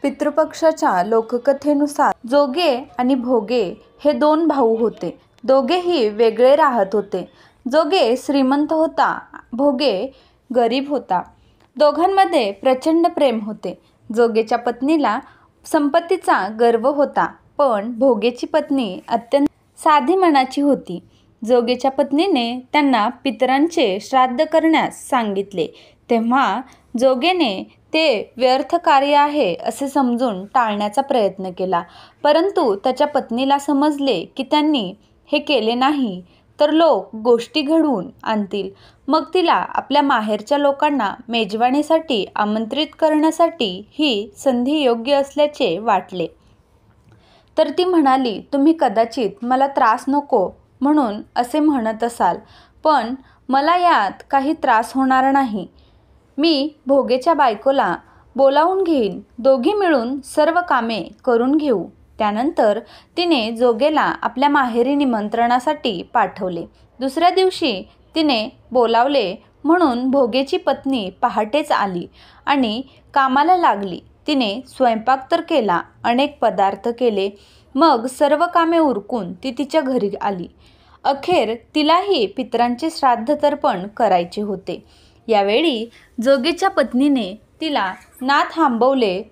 पितृपक्षाच्या लोककथेनुसार जोगे आणि भोगे हे दोन भाऊ होते. दोघेही वेगळे राहत होते. जोगे श्रीमंत होता, भोगे गरीब होता. दोघांमध्ये प्रचंड प्रेम होते. जोगेच्या पत्नीला संपत्तीचा गर्व होता, पण भोगेची पत्नी अत्यंत साधी मनाची होती. जोगेच्या पत्नीने त्यांना पितरांचे श्राद्ध करण्यास सांगितले, तेव्हा जोगेने ते व्यर्थ कार्य आहे असे समजून टाळण्याचा प्रयत्न केला. परंतु त्याच्या पत्नीला समजले की त्यांनी हे केले नाही तर लोक गोष्टी घडवून आणतील. मग तिला आपल्या माहेरच्या लोकांना मेजवानीसाठी आमंत्रित करण्यासाठी ही संधी योग्य असल्याचे वाटले. तर ती म्हणाली, तुम्ही कदाचित मला त्रास नको म्हणून असे म्हणत असाल, पण मला यात काही त्रास होणार नाही. मी भोगेच्या बायकोला बोलावून घेईन, दोघी मिळून सर्व कामे करून घेऊ. त्यानंतर तिने जोगेला आपल्या माहेरी निमंत्रणासाठी पाठवले. दुसऱ्या दिवशी तिने बोलावले म्हणून भोगेची पत्नी पहाटेच आली आणि कामाला लागली. तिने स्वयंपाक तर केला, अनेक पदार्थ केले. मग सर्व कामे उरकून ती तिच्या घरी आली. अखेर तिलाही पितरांचे श्राद्ध तर्पण करायचे होते. यावेळी जोगेच्या पत्नीने तिला ना थांबवले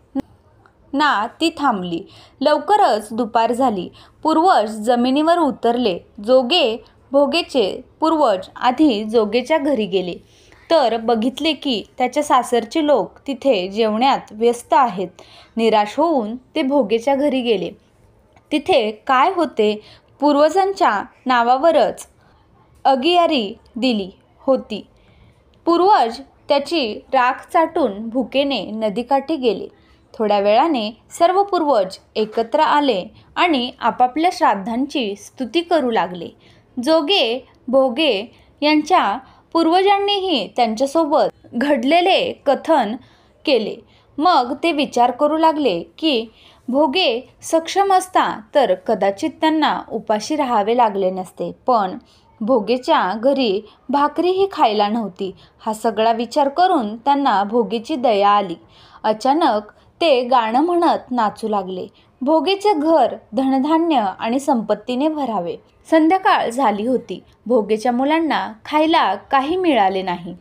ना ती थांबली. लवकरच दुपार झाली. पूर्वज जमिनीवर उतरले. भोगेचे पूर्वज आधी जोगेच्या घरी गेले तर बघितले की त्याच्या सासरचे लोक तिथे जेवण्यात व्यस्त आहेत. निराश होऊन ते भोगेच्या घरी गेले. तिथे काय होते, पूर्वजांच्या नावावरच अगियारी दिली होती. पूर्वज त्याची राख चाटून भुकेने नदीकाठी गेले. थोड्या वेळाने सर्व पूर्वज एकत्र आले आणि आपापल्या श्राद्धांची स्तुती करू लागले. जोगे भोगे यांच्या पूर्वजांनीही त्यांच्यासोबत घडलेले कथन केले. मग ते विचार करू लागले की भोगे सक्षम असता तर कदाचित त्यांना उपाशी राहावे लागले नसते, पण भोगेच्या घरी भाकरीही खायला नव्हती. हा सगळा विचार करून त्यांना भोगेची दया आली. अचानक ते गाणं म्हणत नाचू लागले. भोगेचे घर धनधान्य आणि संपत्तीने भरावे. संध्याकाळ झाली होती. भोगेच्या मुलांना खायला काही मिळाले नाही.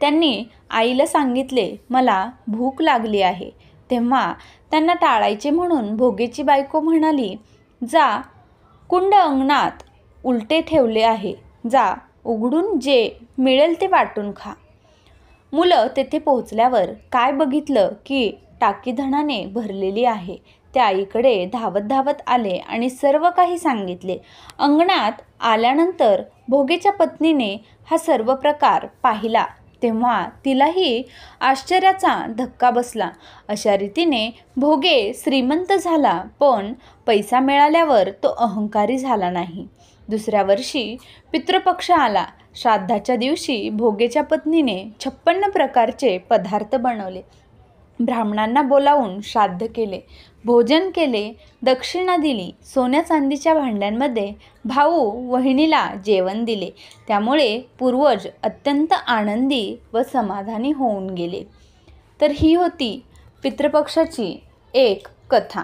त्यांनी आईला सांगितले, मला भूक लागली आहे. तेव्हा त्यांना टाळायचे म्हणून भोगेची बायको म्हणाली, जा, कुंड अंगणात उलटे ठेवले आहे, जा उघडून जे मिळेल ते वाटून खा. मुलं तेथे पोहोचल्यावर काय बघितलं की टाकी धनाने भरलेली आहे. ते आईकडे धावत धावत आले आणि सर्व काही सांगितले. अंगणात आल्यानंतर भोगेच्या पत्नीने हा सर्व प्रकार पाहिला तेव्हा तिलाही आश्चर्याचा धक्का बसला. अशा रीतीने भोगे श्रीमंत झाला, पण पैसा मिळाल्यावर तो अहंकारी झाला नाही. दुसऱ्या वर्षी पितृपक्ष आला. श्राद्धाच्या दिवशी भोगेच्या पत्नीने 56 प्रकारचे पदार्थ बनवले. ब्राह्मणांना बोलावून श्राद्ध केले, भोजन केले, दक्षिणा दिली. सोन्या चांदीच्या भांड्यांमध्ये भाऊ वहिनीला जेवण दिले. त्यामुळे पूर्वज अत्यंत आनंदी व समाधानी होऊन गेले. तर ही होती पितृपक्षाची एक कथा.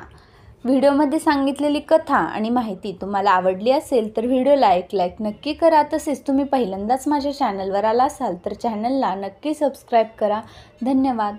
व्हिडिओमध्ये सांगितलेली कथा आणि माहिती तुम्हाला आवडली असेल तर व्हिडिओला लाईक नक्की करा. तसेच तुम्ही पहिल्यांदाच माझ्या चॅनलवर आला असाल तर चॅनलला नक्की सबस्क्राईब करा. धन्यवाद.